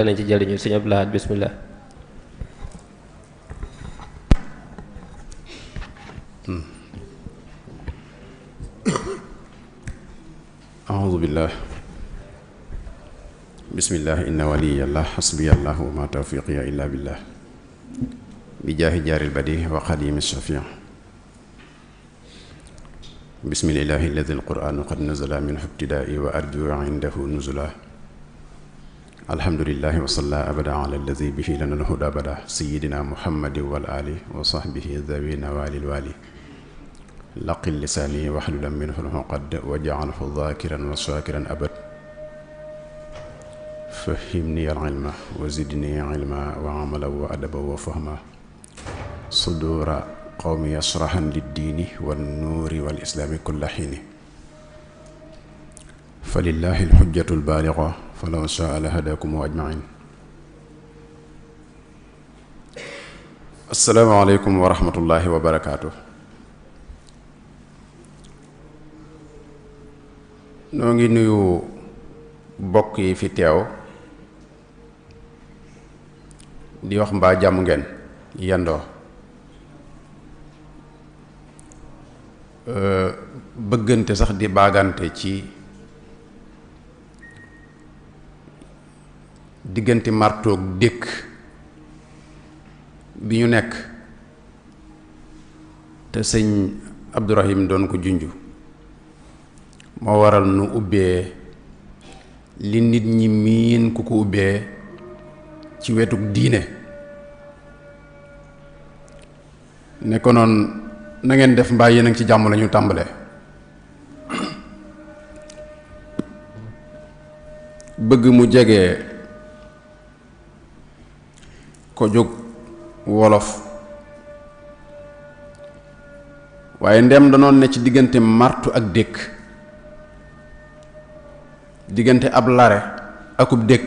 danañ ci jëriñu sëñ Abdou Lahad bismillah. أعوذ بالله بسم الله إن ولي الله حسبي الله وما توفيقي إلا بالله بجاه جار البديع وقديم الشفيع بسم الله الذي القرآن قد نزل منه ابتدائي وأرجو عنده نزلا الحمد لله وصلى أبدا على الذي به لنا الهدى بدا سيدنا محمد والآل وصحبه ذوي نوال الوالي لقل لساني واحلل منه العقد وجعله ذاكرا وشاكرا أبد فهمني العلم وزدني علما وعملا وأدبا وفهما صدور قوم يشرحا للدين والنور والإسلام كل حين فلله الحجة البالغة فلو شاء لهداكم أجمعين. السلام عليكم ورحمة الله وبركاته. noo ngi nuyu bokk yi fi teew di wax mbaa jàmm ngeen yendoo bëggante sax di baagante ci diggante martoog dékk bi ñu nekk te sëñ Abdourahim doon ko junju moo waral nu ubbee li nit ñi miin ku ko ubbee ci wetuk diine ne ko noon na ngeen def mbaa yéen a ngi ci jàmm lañu tàmbale bëgg mu jege ko jóg wolof waaye ndem danoon ne ci diggante martu ak dékk diggante ab lare akub dëkk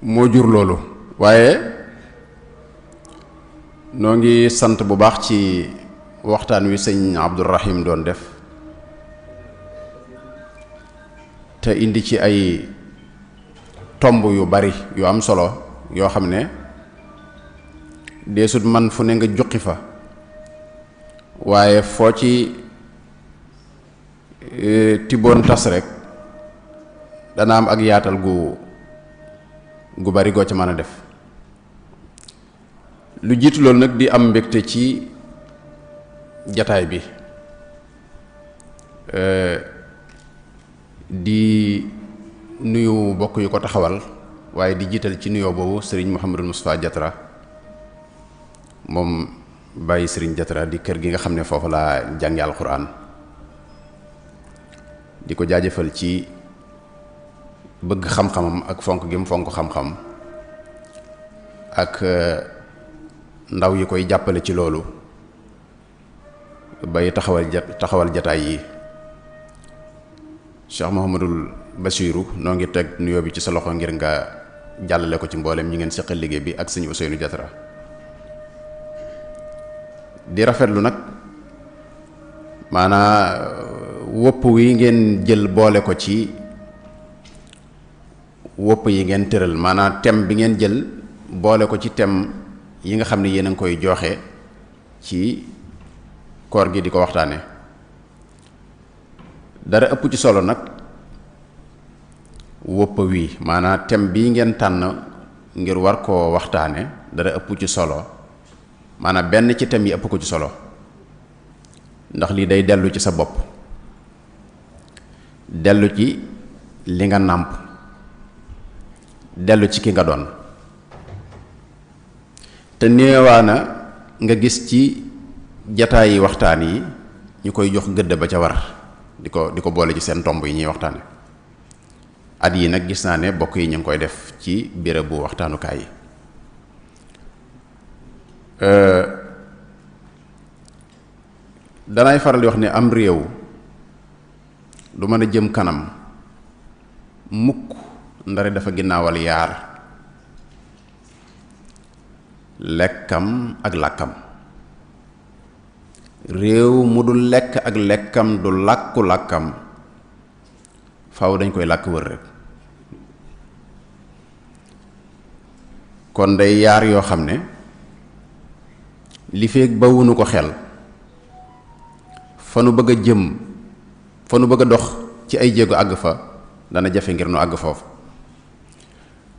moo jur loolu waaye noo ngi sant bu baax ci waxtaan wi sëñ Abdourahim doon def te indi ci ay tomb yu bari yu am solo yoo xam ne deesut man fu ne nga juqi fa waaye foo ci tiboon tas rek dana am ak yaatal gu bari goo ca mën a def lu jiitu loolu nag di am mbégte ci jataay bi di nuyu bokk yu ko taxawal waaye di jiital ci nuyoo boobu sëriñ Mouhamadou Moustapha Diatra moom bàyyi sëriñ Diatra di kër gi nga xam ne foofu laa jàngi alxuraan di ko jaajëfal ci bëgg xam-xamam ak fonk gi mu fonk xam-xam ak ndaw yi koy jàppale ci loolu bay taxawal jataay yi Cheikh Mouhamadul Bassirou noo ngi teg nuyoo bi ci sa loxo ngir nga jàllale ko ci mboolem ñi ngeen seqal liggéey bi ak sëñ Ousseynou Diatra di rafetlu nag maanaa wopp wi ngeen jël boole ko ci wopp yi ngeen tëral maanaam thème bi ngeen jël boole ko ci thème yi nga xam ne yéen a ngi koy joxe ci koor gi di ko waxtaane dara ëpp ci solo nag wopp wi maanaam thème bii ngeen tànn ngir war koo waxtaane dara ëpp ci solo maanaam benn ci thème yi ëpp ko ci solo ndax lii day dellu ci sa bopp dellu ci li nga nàmp dellu ci ki nga doon te néewaana nga gis ci jataayi waxtaan yi ñu koy jox gëdd ba ca war di ko boole ci seen tomb yi ñuy waxtaane at yi nag gis naa ne bokk yi ñu ngi koy def ci bérébu waxtaanukaay yi danay faral di wax ne am réew du mën a jëm kanam mukk ndare dafa ginnaawal yaar lekkam ak làkkam réew mu du lekk ak lekkam du làkku làkkam faaw dañ koy làkk wër rek. kon day yaar yoo xam ne li feeg bawunu ko xel fa nu bëgg a jëm fa nu bëgg a dox ci ay jéego àgg fa dana jafe ngir nu àgg foofu.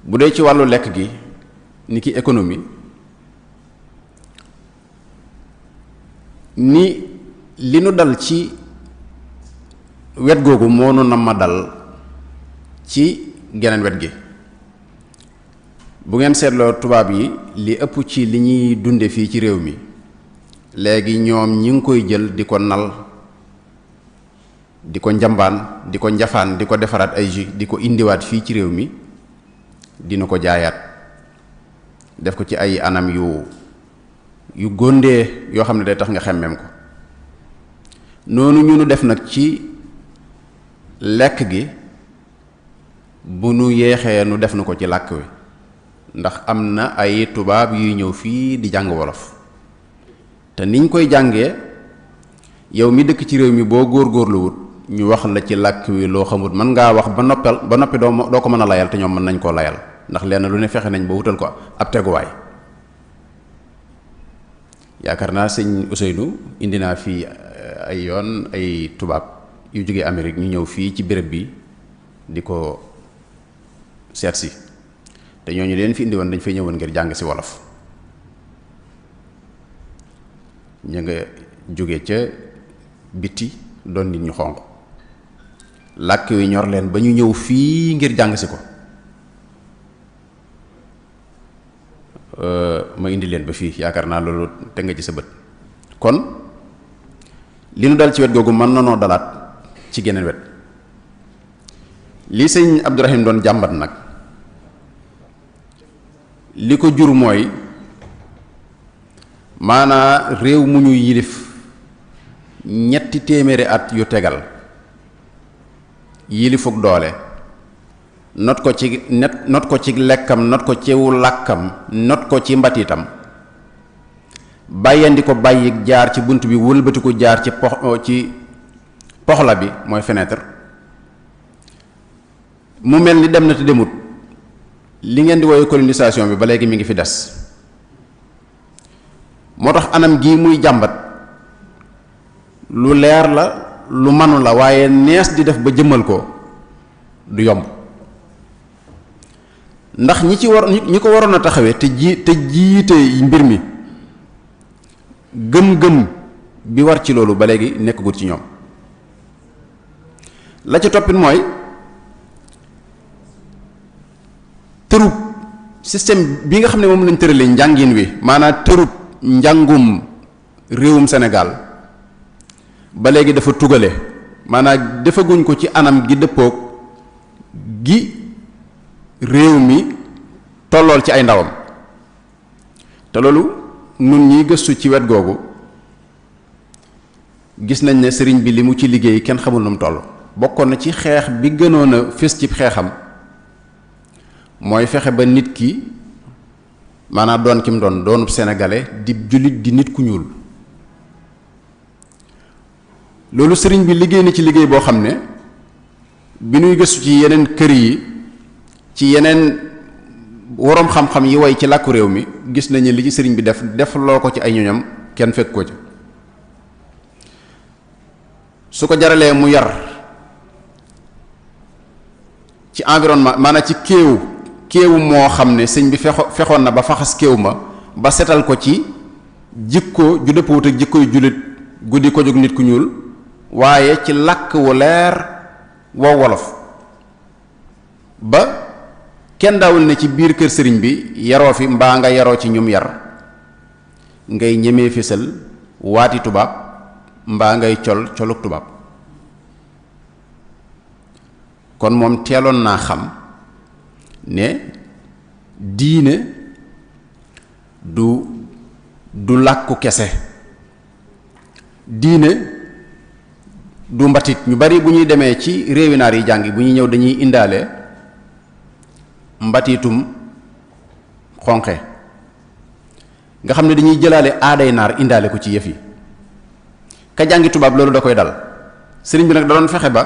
bu dee ci wàllu lekk gi ni ki économie ni li nu dal ci wet googu moo nu nam ma dal ci geneen wet gi. bu ngeen seetloo tubaab yi li ëpp ci li ñuy dunde fii ci réew mi léegi ñoom ñi ngi koy jël di ko nal di ko njambaan di ko njafaan di ko defaraat ay jus di ko indiwaat fii ci réew mi dina ko jaayaat def ko ci ay anam yu góndee yoo xam ne day tax nga xemmem ko. noonu ñu nu def nag ci lekk gi bu nu yeexee nu def na ko ci làkk wi, ndax am na ay tubaab yuy ñëw fii di jàng wolof te niñ koy jàngee yow mi dëkk ci réew mi boo góorgóorluwut ñu wax la ci làkk wi loo xamut mën ngaa wax ba noppi doo ko mën a layal te ñoom mën nañ koo layal ndax lenn lu ne fexe nañ ba wutal ko ab teguwaay. yaakaar naa sëñ Ousseynou indi naa fii ay yoon ay tubaab yu jógee Amérique ñu ñëw fii ci béréb bi di ko seet si te ñooñu leen fi indi woon dañ fay ñëwoon ngir jàng si wolof. ñu nga jóge ca biti doon nit ñu xonq làkk wi ñor leen ba ñu ñëw fii ngir jàng si ko. ma indi leen ba fii yaakaar naa loolu te nga ci sa bët. kon li nu dal ci wet googu mën na noo dalaat ci geneen wet. li sëñ Abdourahim doon jàmbat nag li ko jur mooy maanaa réew mu ñu yilif ñetti téeméeri at yu tegal yilifuk doole not ko ci lekkam not ko ciwu làkkam not ko ci mbatiitam bàyyandi ko bàyyi jaar ci bunt bi wëlbati ko jaar ci poxla bi mooy fenêtre mu mel ni dem na te demut. li ngeen di woowee colonisation bi ba léegi mi ngi fi des moo tax anam gii muy jàmbat lu leer la lu manu la waaye nees di def ba jëmmal ko du yomb ndax ñi ko waroon a taxawee te jiite mbir mi gëm-gëm bi war ci loolu ba léegi nekkagut ci ñoom. la ca toppit mooy tërub système bi nga xam ne moom lañ tëralee njàngin wi maanaam tërub njàngum réewum Sénégal ba léegi dafa tugale maanaam defaguñ ko ci anam gi dëppoog gi réew mi tollool ci ay ndawam te loolu nun ñiy gëstu ci wet googu gis nañ ne sëriñ bi li mu ci liggéey kenn xamul nu mu toll. bokkoon na ci xeex bi gënoon a fés ci xeexam mooy fexe ba nit ki maanaam doon ki mu doonub sénégalais di jullit di nit ku ñuul. loolu sëriñ bi liggéey na ci liggéey boo xam ne bi nuy gëstu ci yeneen kër yi ci yeneen woroom xam-xam yi way ci làkku réew mi gis nañu li ci sëriñ bi def loo ko ci ay ñoñam kenn fekk ko ci. su ko jaralee mu yar ci environnement maanaam ci kéewu moo xam ne sëñ bi fexoon na ba faxas kéew ma ba setal ko ci jikko ju dëppwut ak jikko yu jullit guddi ko jóg nit ku ñuul waaye ci làkk wu leer wow wolof ba kenn daawul ne ci biir kër sëriñ bi yaroo fi mbaa nga yaroo ci ñum yar ngay ñemee fésal waati tubaab mbaa ngay coluk tubaab. kon moom teeloon naa xam ne diine du làkku kese diine du mbatit. ñu bari bu ñuy demee ci réewi naar yi jàngi bu ñuy ñëw dañuy indaale mbatiitum xonqe nga xam ne dañuy jëlaale aaday naar indaale ko ci yëf yi ka jàngi tubaab loolu da koy dal. sëriñ bi nag da doon fexe ba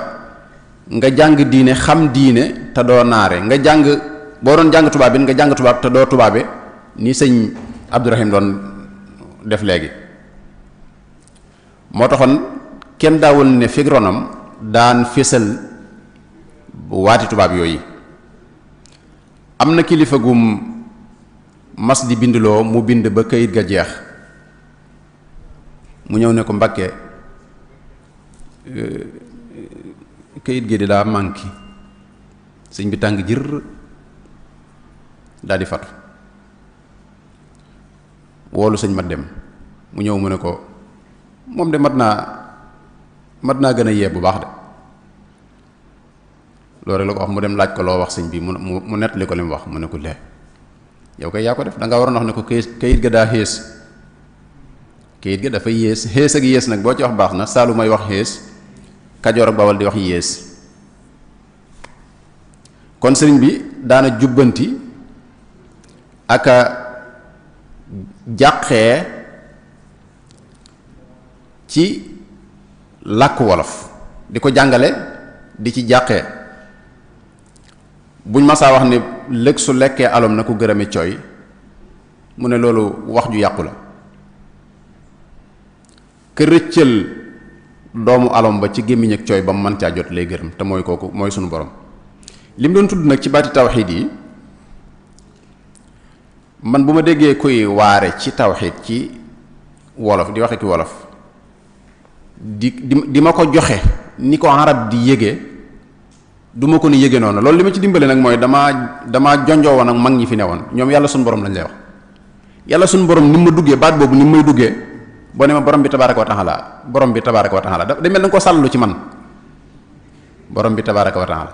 nga jàng diine xam diine te doo naare nga jàng boo doon jàng tubaab bi nga jàng tubaab te doo tubaabe ni sëñ Abdourahim doon def léegi. moo taxoon kenn daawul ne fig ronam daan fésal waati tubaab yooyu. am na kilifa gum mas di bindloo mu bind ba kayit ga jeex mu ñëw ne ko Mbàkke kayit gi di daa manqué sëñ bi tàng jër daal di fatu woolu sëñ mat dem mu ñëw mu ne ko moom de mat naa gën a yee bu baax de loolu la ko wax mu dem laaj ko loo wax sëñ bi mu nettali ko li mu wax mu ne ko lee yow kay yaa ko def da nga waroon wax ne ko kayit ga daa xées kayit ga dafa yées xées ak yées nag boo ci wax baax na Saalu may wax xées Kajoor ak Bawal di wax yées kon sëriñ bi daana jubbanti ak a jàqee ci làkk wolof di ko jàngale di ci jàqee buñ masaa wax ne lëg su lekkee alom na ko gërëme cooy mu ne loolu wax ju yàqu la ke rëccal doomu alom ba ci gémmiñ ak cooy ba mu mën caa jot lay gërëm te mooy kooku mooy sunu borom li mu doon tudd nag ci baati tawxiid yi man bu ma déggee koy waare ci tawxiid ci wolof di waxe ki wolof di ma ko joxe ni ko arab di yége du ma ko ni yége noonu loolu li ma ci dimbale nag mooy damaa jonjoo woon ak mag ñi fi newoon ñoom yàlla suñu borom lañ lay wax yàlla suñu borom ni ma duggee baat boobu ni may duggee boo ne ma borom bi tabaaraka wa taala borom bi tabaaraka wa taala da mel na nga ko sàllalu ci man borom bi tabaaraka wa taala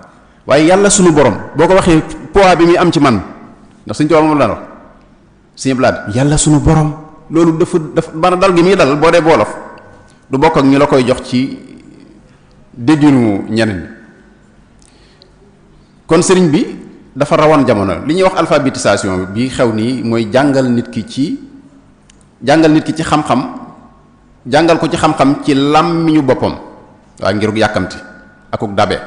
waaye yàlla suñu borom boo ko waxee poids bi muy am ci man ndax suñu tubaab moom la wax suñu blaat yàlla suñu borom loolu dafa bana dal gi muy dal boo dee boolof du bokk ak ñu la koy jox ci dégginu ñeneen ñi kon sëriñ bi dafa rawoon jamono li ñuy wax alphabétisation bi xew nii mooy jàngal nit ki ci xam-xam jàngal ko ci xam-xam ci làmmiñu boppam waaye ngir yàkkamti akuk dabe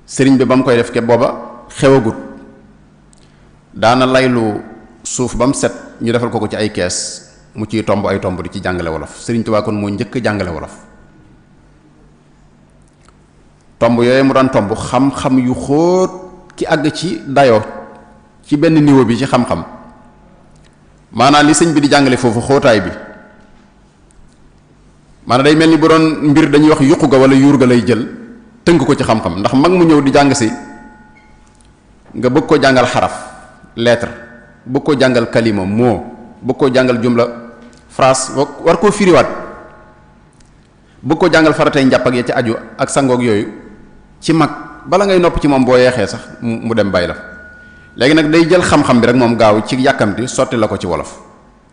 sëriñ bi ba mu koy def ke booba xewagut daana laylu suuf ba mu set ñu defal ko ci ay kees mu ciy tomb ay tomb di ci jàngale wolof sëriñ Tuubaa kon moo njëkk jàngale wolof tomb yooyu mu daan tomb xam-xam yu xóot ki àgg ci dayoo ci benn niveau bi ci xam-xam maanaam li sëñ bi di jàngale foofu xóotaay bi maanaam day mel ni bu doon mbir dañuy wax yuqu ga wala yuur ga lay jël tënk ko ci xam-xam ndax mag mu ñëw di jàng si nga bëgg ko jàngal xaraf lettre bëgg ko jàngal kalima mot bëgg ko jàngal jumla phrase war koo firiwaat bëgg ko jàngal faratay njàpp ak ya ci aju ak sangoog yooyu ci mag bala ngay nopp ci moom boo yeexee sax mu dem bàyyi la léegi nag day jël xam-xam bi rek moom gaaw ci yàkkamti sotti la ko ci wolof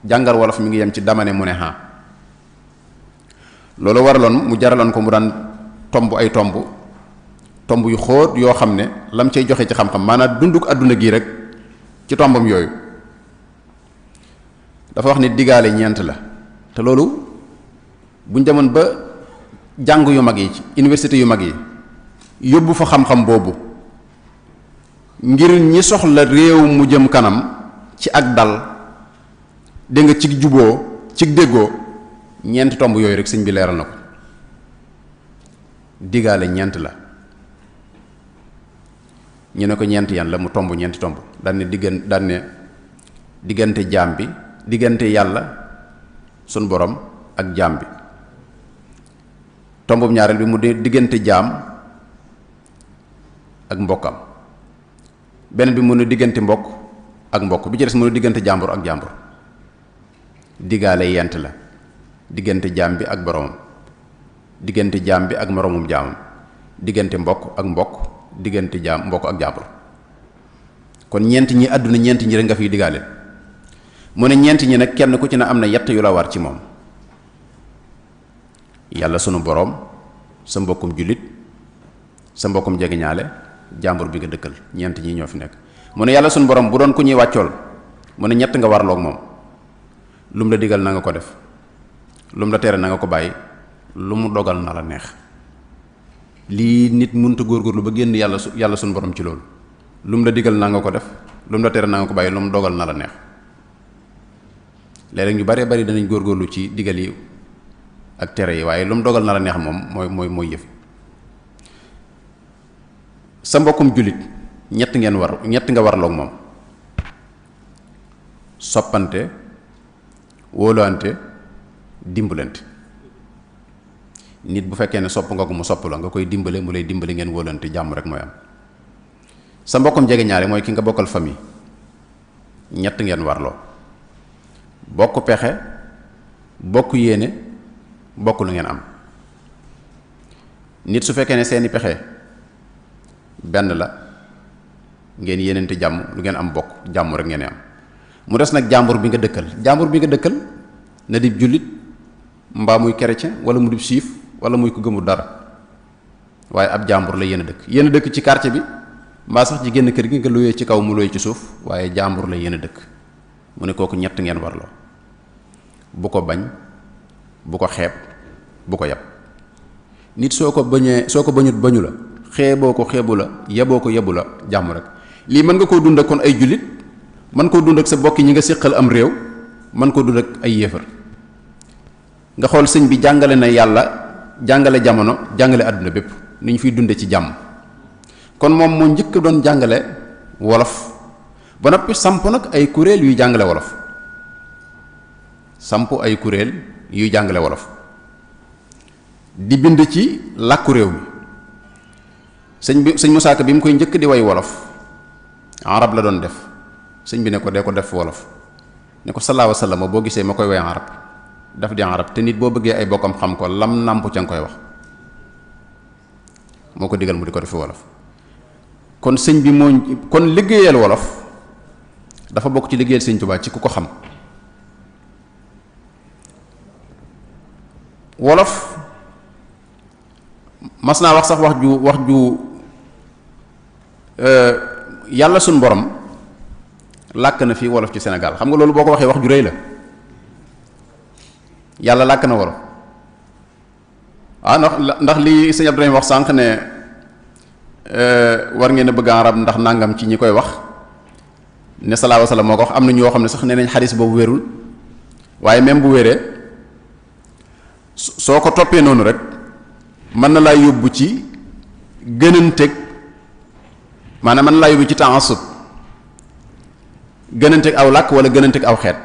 jàngal wolof mi ngi yem ci dama ne mu ne ha loolu waraloon mu jaraloon ko mu daan tomb ay tomb yu xóot yoo xam ne lam cay joxe ci xam-xam maanaam dunduk àdduna gii rek ci tombam yooyu dafa wax ni digaale ñeent la te loolu buñ demoon ba jàng yu mag yi ci université yu mag yi yóbbu fa xam-xam boobu ngir ñi soxla réew mu jëm kanam ci ak dal dégg nga ci juboo ci déggoo ñeenti tomb yooyu rek sëñ bi leeral na ko digaale ñeent la ñu ne ko ñeent yan la mu tomb ñeenti tomb daan ne diggante jaam bi diggante yàlla sun borom ak jaam bi tombum ñaareel bi mu diggante jaam ak mbokkam beneen bi mu ne diggante mbokk ak mbokk bi ci des mu ne diggante jàmbur ak jàmbur digaale yent la diggante jaam bi ak boromam diggante jaam bi ak moromum jaamam diggante mbokk ak mbokk diggante jaam mbokk ak jàmbur kon ñeent ñi àdduna ñeent ñi rek nga fiy digaale mu ne ñeent ñi nag kenn ku ci ne am na yett yu la war ci moom yàlla sunu boroom sa mbokkum jullit sa mbokkum jegeñaale jàmbur bi nga dëkkal ñeent ñi ñoo fi nekk mu ne yàlla sunu boroom bu doon ku ñuy wàccool mu ne ñett nga warloog moom lu mu la digal na nga ko def lu mu la tere na nga ko bàyyi lu mu dogal na la neex lii nit mënta góorgóorlu ba génn yàlla suñu borom ci loolu. lu mu la digal na nga ko def, lu mu la tere na nga ko bàyyi, lu mu dogal na la neex. léeg-léeg ñu baree bari danañ góorgóorlu ci digal yi ak tere yi, waaye lu mu dogal na la neex moom mooy yëf. sa mbokkum jullit ñett nga warloog moom: soppante, wóoluwante, dimbalante. nit bu fekkee ne sopp nga ko mu sopp la, nga koy dimbale mu lay dimbale, ngeen wóolante, jàmm rek mooy am. sa mbokkum jege ñaare mooy ki nga bokkal famille, ñett ngeen warloo: bokk pexe, bokk yéene, bokk lu ngeen am. nit su fekkee ne seeni pexe benn la, ngeen yéenante jàmm, lu ngeen am bokk jàmm rek ngeen am. mu des nag jàmbur bi nga dëkkal na di jullit mbaa muy chrétien wala mu di siif wala muy ko gëmul dara, waaye ab jàmbur la yéen a dëkk ci quartier bi mbaa sax ci génn kër gi nga luyee ci kaw mu luyee ci suuf, waaye jàmbur la yéen a dëkk. mu ne kooku ñett ngeen warloo: bu ko bañ, bu ko xeeb, bu ko yab. nit soo ko bañut bañu la, xeeboo ko xeebu la, yeboo ko yebu la, jàmm rek. lii mën nga koo dund ak kon ay jullit, mën koo dund ak sa bokki ñi nga séqal am réew, mën koo dund ak ay yéefar. nga xool sëñ bi jàngale na yàlla, jàngale jamono, jàngale àdduna bépp ni ñu fiy dunde ci jàmm. kon moom moo njëkk doon jàngale wolof ba noppi samp nag ay kuréel yuy jàngale wolof, di bind ci làkku réew mi. sëñ Musaa Ka bi mu koy njëkk di way wolof arab la doon def. sëñ bi ne ko dee ko def wolof, ne ko sallallahu alayhi wa sallam boo gisee ma koy way arab daf di arab, te nit boo bëggee ay bokkam xam ko lam nàmp ca nga koy wax. moo ko digal mu di ko def wolof. kon sëñ bi kon liggéeyal wolof dafa bokk ci liggéeyal sëñ Tuubaa ci ku ko xam. wolof mas naa wax sax wax ju yàlla suñ borom làkk na fii wolof ci Sénégal. xam nga loolu boo ko waxee wax ju rëy la. yàlla làkk na wolof ndax li sëñ Abdourahim wax sànq ne war ngeen a bëgg arab ndax nangam ci ñi koy wax, ne sallallahu alayhi wa sallam moo ko wax. am na ñoo xam ne sax nee nañ xadis boobu wérul, waaye même bu wéree soo ko toppee noonu rek mën na laa yóbbu ci gënanteeg, maanaam mën na laa yóbbu ci ta'assub, gënanteeg aw làkk wala gënanteeg aw xeet.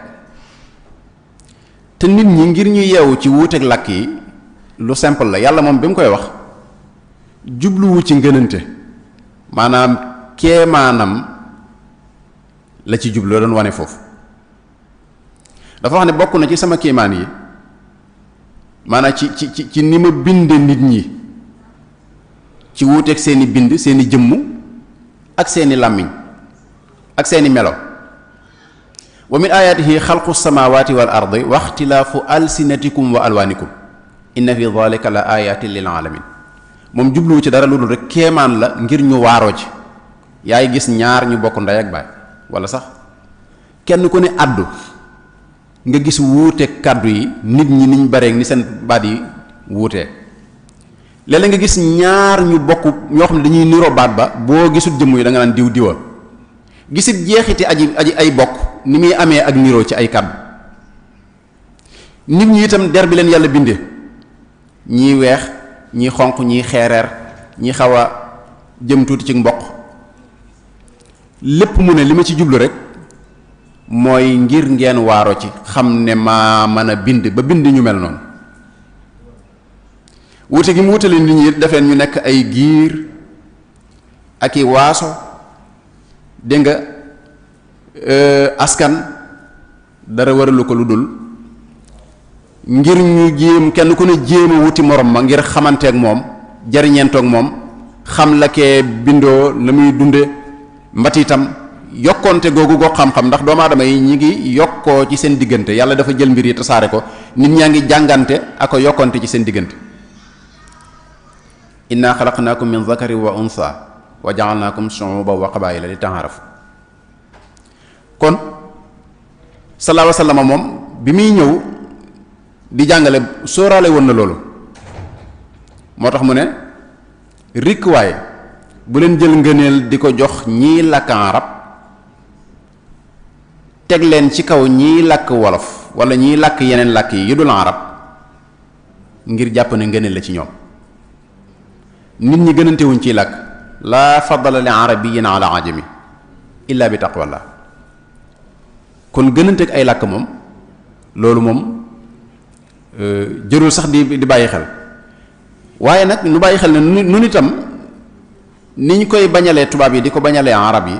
te nit ñi ngir ñu yeewu ci wuuteeg làkk yi lu simple la. yàlla moom bi mu koy wax jubluwu ci ngënante, maanaam kéemaanam la ci jublu, la doon wane foofu. dafa wax ne bokk na ci sama kéemaan yi, maanaam ci ni ma binde nit ñi ci wuuteeg seeni bind, seeni jëmm ak seeni làmmiñ ak seeni melo. wa min ayatihi xalqu samawati wal ardi wa ixtilaafu alsinatikum wa alwaanikum inna fi dalika la ayatin lil alamin. moom jubluwu ci dara lu dul rek kéemaan la ngir ñu waaroo ci. yaay gis ñaar ñu bokk ndey ak baay, wala sax kenn ku ne àddu nga gis wuuteeg kàddu yi, nit ñi niñ bareeg ni seen baat yi wuutee. léeg-léeg nga gis ñaar ñu bokk ñoo xam ne dañuy niroo baat ba, boo gisul jëmm yi da nga naan diw diwa. gisit jeexiti aji ay bokk ni muy amee ak niroo ci ay kàddu. nit ñi itam der bi leen yàlla bindee, ñii weex, ñii xonq, ñii xeereer, ñii xaw a jëm tuuti ci mboq. lépp mu ne li ma ci jublu rek mooy ngir ngeen waaro ci, xam ne maa mën a bind ba bind ñu mel noonu. wute gi mu wutale nit ñi defeen ñu nekk ay giir ak i waaso, dégg nga, askan, dara waralu ko lu dul ngir ñu jéem, kenn ku ne jéem a wuti morom ma ngir xamanteeg moom, jariñeentoog moom, xam la kee bindoo la muy dunde, mbatiitam yokkoonte googu goo xam-xam. ndax doomu aadama yi ñi ngi yokkoo ci seen diggante. yàlla dafa jël mbir yi tasaare ko, nit ñaa ngi jàngante ak yokkoonte ci seen diggante. inna xalaqnaakum min zakari wa unsa wa ja'alnaakum shu'uban wa qabaa'ila li ta'aarafu. kon sallallahu alayhi wa sallam moom bi muy ñëw di jàngale sóoraale woon na loolu. moo tax mu ne rikk waaye bu leen jël ngëneel di ko jox ñii làkk arab teg leen ci kaw ñii làkk wolof wala ñii làkk yeneen làkk yi yu dul arab ngir jàpp ne ngëneel la ci ñoom. nit ñi gënantewuñ ciy làkk laa faddala li arabiyyin ala ajami illa bi taqwallah. kon gënante ak ay làkk moom loolu moom jërul sax di bàyyi xel. waaye nag nu bàyyi xel ne nun itam ni ñu koy bañalee tubaab yi di ko bañalee arab yi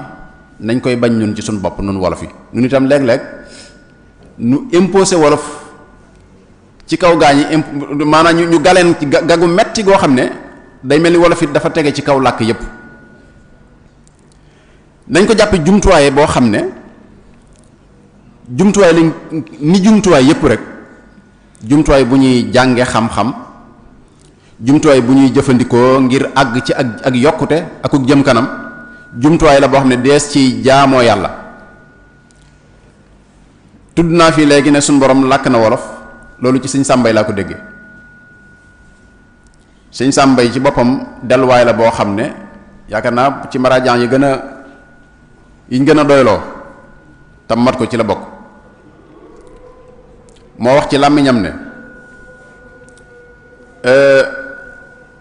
nañ koy bañ ñun ci suñu bopp nun wolof yi. nun itam léeg-léeg nu imposé wolof ci kaw gaañi maanaam ñu galeen ci gagu metti goo xam ne day mel ni wolof it dafa tege ci kaw làkk yépp. nañ ko jàppe jumtuwaaye boo xam ne jumtuwaay lañ ni jumtuwaay yépp rek jumtuwaay bu ñuy jànge xam-xam, jumtuwaay bu ñuy jëfandikoo ngir àgg ci ak yokkute ak jëm kanam, jumtuwaay la boo xam ne dees ci jaamoo yàlla. tudd naa fii léegi ne suñ borom làkk na wolof, loolu ci sëñ Sàmbay laa ko déggee. sëñ Sàmbay ci boppam delluwaay la boo xam ne yaakaar naa ci maraajaan yi yiñ gën a doyloo tam mat ko ci la bokk. moo wax ci làmmiñam ne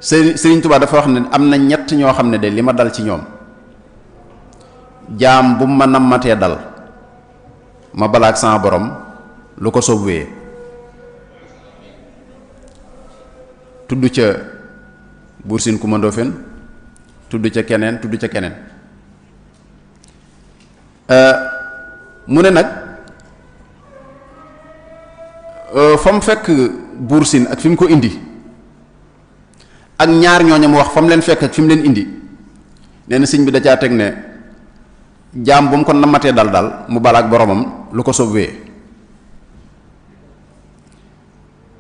Sëriñ Tuubaa dafa wax ne am na ñett ñoo xam ne de li ma dal ci ñoom jaam bu ma nammatee dal ma balaak sama borom lu ko soob wéyee. tudd ca Buur Siin Kumba Ndoofeen, tudd ca keneen tudd ca keneen. mu ne nag fa mu fekk Buur Siin ak fi mu ko indi ak ñaar ñooñu mu wax fa mu leen fekk ak fi mu leen indi, nee na sëñ bi da caa teg ne jaam bu mu ko namatee dal mu balaak boromam lu ko soob wéyee.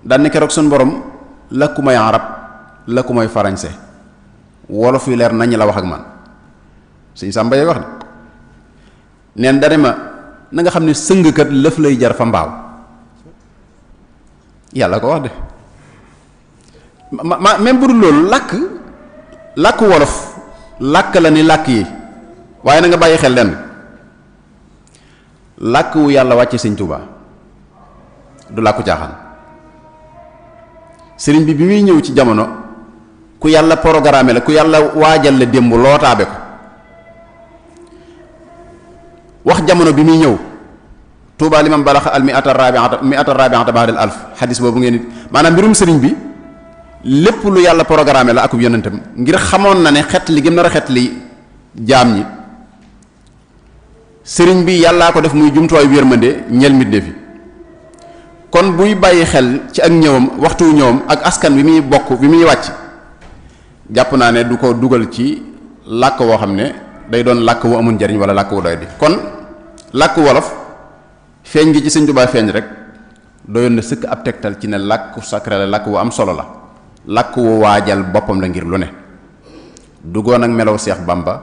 daan ni keroog suñ borom làkku may arab làkku may farañse wolof yu leer nañ la wax ak man. sëñ Sàmba yee wax de neen dane ma na nga xam ne sëngkat lëf lay jar fa mbaaw, yàlla ko wax de. ma même bu dul loolu làkk wolof làkk la ni làkk yi, waaye na nga bàyyi xel lenn, làkk wu yàlla wàcce sëñ Tuubaa du làkku caaxaan. sëriñ bi muy ñëw ci jamono ku yàlla programme la, ku yàlla waajal la démb lootaabe ko. wax jamono bi muy ñëw Tuubaa liman balaxa al mi'ata rabi'ata ba'da al alf, xadis boobu ngeen maanaam mbirum sëriñ bi lépp lu yàlla programme la akub yonentam, ngir xamoon na ne xet li gëm nar a xet li jaam ñi. sëriñ bi yàllaa ko def muy jumtuwaay yërmande ñeel mbindéef fi. kon buy bàyyi xel ci ak ñëwam, waxtu ñëwam ak askan bi muy bokk bi muy wàcc, jàpp naa ne du ko dugal ci làkk woo xam ne day doon làkk wu amul njariñ wala làkk wu doy di. kon làkk wolof feeñ gi ci sëñ Tuubaa feeñ rek doyoon na sëkk ab tegtal ci ne làkku sacré la, làkk wu am solo la, làkk wu waajal boppam la ngir lu ne. duggoon ak melaw Seex Bamba,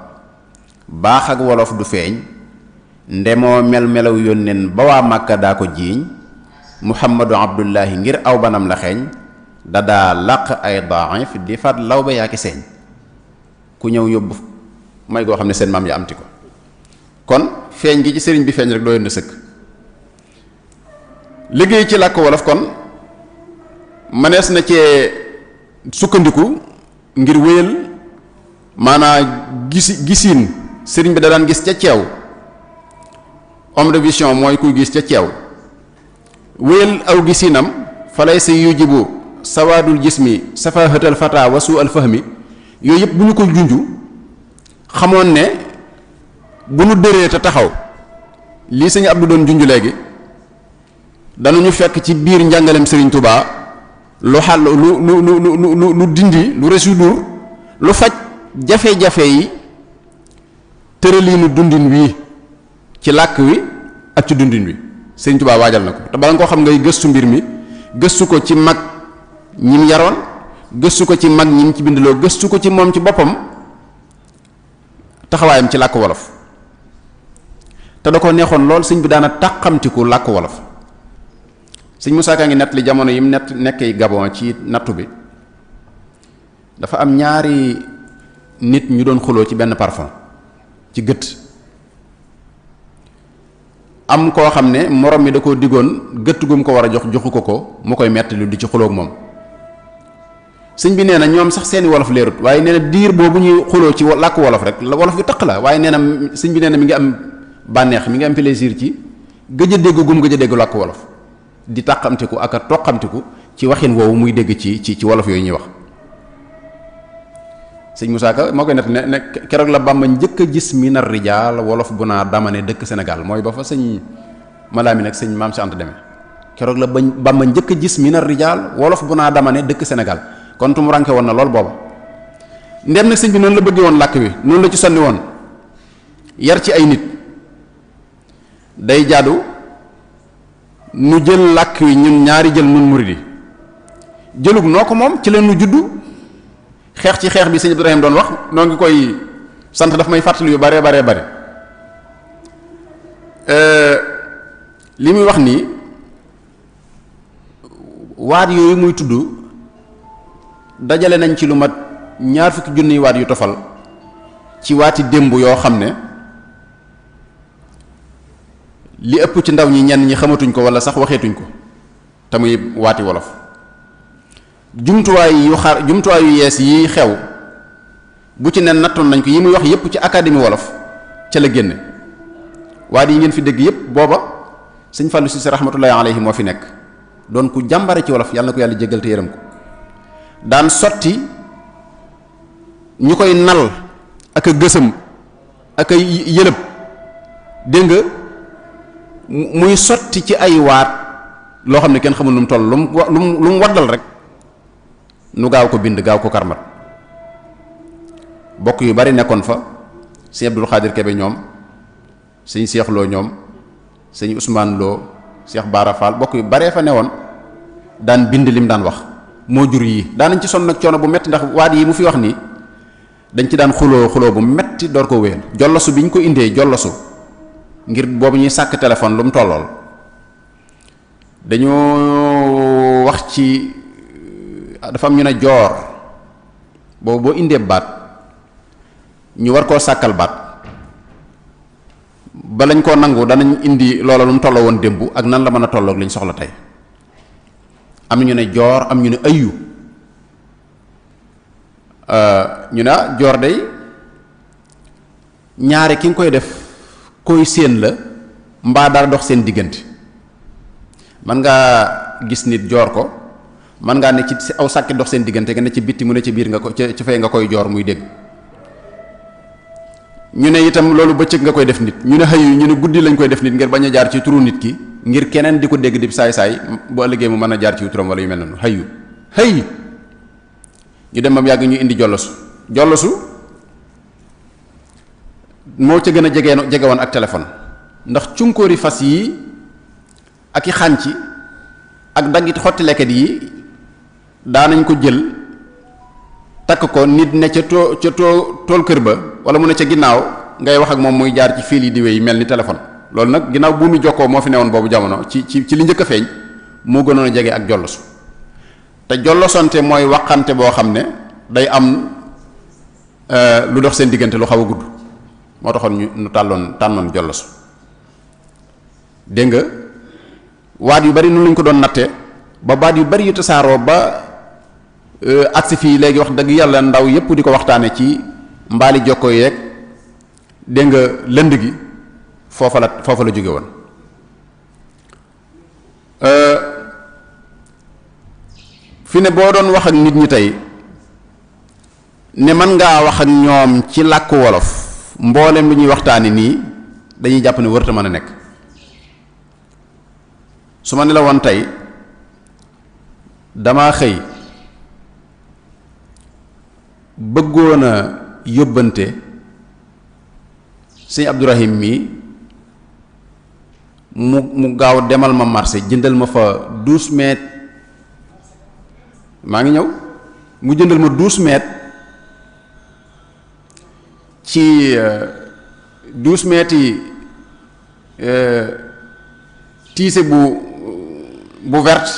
baax ak wolof du feeñ, ndemoo melaw yónneen ba waa Màkka daa ko jiiñ, Muhammadu Abdullahi ngir aw banam la xeeñ, dadaa làq ay daif di fat law ba yaa ki seeñ. ku ñëw yóbbu may goo xam ne seen maam ya amti ko. kon feeñ gi ci sëriñ bi feeñ rek doyoon na sëkk. liggéey ci làkk wolof kon mënees na cee sukkandiku ngir wéyal maanaa gisiin sëriñ bi da daan gis ca ceew, homme de vision mooy kuy gis ca ceew, wéyal aw gisiinam falay sa yujibu sawaadul jismi safahatal fata wa suu al fahmi. yooyu yëpp bu ñu ko junju xamoon ne bu nu dëree te taxaw lii sëñ Abdou doon junj léegi danañu fekk ci biir njàngalem Sëriñ Tuubaa lu xàll lu dindi lu résoudre lu faj jafe-jafe yi tëraliinu dundin wii ci làkk wi ak ci dundin wi. Sëriñ Tuubaa waajal na ko te bala nga koo xam ngay gëstu mbir mi, gëstu ko ci mag ñim yaroon, gëstu ko ci mag ñim ci bindloo, gëstu ko ci moom ci boppam taxawaayam ci làkk wolof. te da ko neexoon lool sëñ bi daana tàqamtiku làkk wolof. sëñ Musaa Ka ngi nett li jamono yim nekkee Gabon ci nattu bi, dafa am ñaari nit ñu doon xuloo ci benn parfum ci gët am koo xam ne morom mi da koo diggoon gëtt gum ko war a jox joxu ko mu koy metti lu di ci xuloog moom. sëñ bi nee na ñoom sax seeni wolof leerut waaye nee na diir boobu ñuy xuloo ci làkk wolof rek la wolof yu taq la waaye nee na sëñ bi nee na mi ngi am bànneex mi ngi am plaisir ci gëj a dégg gum gëj a dégg làkk wolof di tàqamtiku ak a toqamtiku ci waxin woowu muy dégg ci wolof yooyu ñuy wax. sëñ Moussa Ka moo koy nett ne keroog la Bàmba njëkk a gis minar rijaal wolof bu naa damane dëkk Sénégal mooy ba fa sëñ Malamine ak sëñ Maam Si Anta demee keroog la Bàmba njëkk a gis minar rijaal wolof bu naa damane dëkk Sénégal kon tu mu ranke woon na lool booba. ndem nag sëñ bi noonu la bëggee woon làkk wi noonu la ci sonni woon yar ci ay nit day jaadu nu jël làkk wi ñun ñaari jël nun murid yi jëlug noo ko moom ci leen nu juddu xeex ci xeex bi sëñ Ibrahima doon wax noo ngi koy sant daf may fàttali yu bare li muy wax nii waat yooyu muy tudd dajale nañ ci lu mat 20 junniy waat yu tofal ci waati démb yoo xam ne li ëpp ci ndaw ñi ñenn ñi xamatuñ ko wala sax waxeetuñ ko te muy waati wolof. jumtuwaay yu yees yi xew bu ci nen nattoon nañ ko yi muy wax yépp ci académie wolof ca la génne waat yi ngeen fi dégg yépp booba sëñ Fallou Cissé rahmatullahi alayhi moo fi nekk doon ku jàmbare ci wolof yàlla na ko yàlla jéggal te yërëm ko daan sotti ñu koy nal ak a gësëm ak a yëlëb dégg nga muy sotti ci ay waat loo xam ne kenn xamul nu mu toll lu mu waddal rek nu gaaw ko bind gaaw ko karmat bokk yu bari nekkoon fa sëñ Abdul Xaadir Kebe ñoom sëñ Seex Lo ñoom sëñ Ousmane Lo Seex Baara Fall bokk yu baree fa newoon daan bind lim daan wax moo jur yii daanañ ci sonn nag coono bu metti ndax waat yi mu fi wax nii dañ ci daan xuloo bu metti door ko wéyal jollosu bi ñu ko indee jollosu ngir boobu ñuy sàkk téléphone lu mu tollool dañoo wax ci dafa am ñu ne joor boobu boo indee baat ñu war koo sàkkal baat ba lañ koo nangu danañ indi loola lu mu tolloo woon démb ak nan la mën a tolloog liñ soxla tey am na ñu ne joor am ñu ne ayyu ñu ne joor day ñaare ki nga koy def koy séen la mbaa dara dox seen diggante man ngaa gis nit joor ko man ngaa ne ci aw sàkki dox seen diggante nga ne ci bitti mu ne ci biir nga ko ci fay nga koy joor muy dégg ñu ne itam loolu bëccëg nga koy def nit ñu ne xëyu ñu ne guddi lañ koy def nit ngir bañ a jaar ci turu nit ki ngir keneen di ko dégg di saay-saay bu ëllëgee mu mën a jaar ci turam wala yu mel noonu xëy ñu dem bam yàgg ñu indi jollosu moo ca gën a jege woon ak téléphone ndax cunkóori fas yi ak i xànc ak daggit xotti leket yi daanañ ko jël takk ko nit ne ca tool kër ba wala mu ne ca ginnaaw ngay wax ak moom muy jaar ci fil yi di wéy mel ni téléphone loolu nag ginnaaw buumi jokkoo moo fi newoon boobu jamono ci li njëkk a feeñ moo gënoon a jege ak jollosu te jollosonte mooy waxante boo xam ne day am lu dox seen diggante lu xaw a gudd moo taxoon ñu tànnoon jollosu dégg nga waat yu bari noonu lañ ko doon natte ba baat yu bari yu tasaaroo ba agsi fii léegi wax dëgg yàlla ndaw yépp di ko waxtaane ci mbaali jokko yeeg dégg nga lënd gi foofa la jóge woon fi ne boo doon wax ak nit ñi tey ne mën ngaa wax ak ñoom ci làkku wolof mboolem lu ñuy waxtaani nii dañuy jàpp ne wërta mën a nekk su ma ne la woon tey dama xëy bëggoon a yóbbante sëñ Abdourahim mii mu gaaw demal ma marché jëndal ma fa 12 mètres maa ngi ñëw mu jëndal ma 12 mètres ci 12 mètres yi tiise bu verte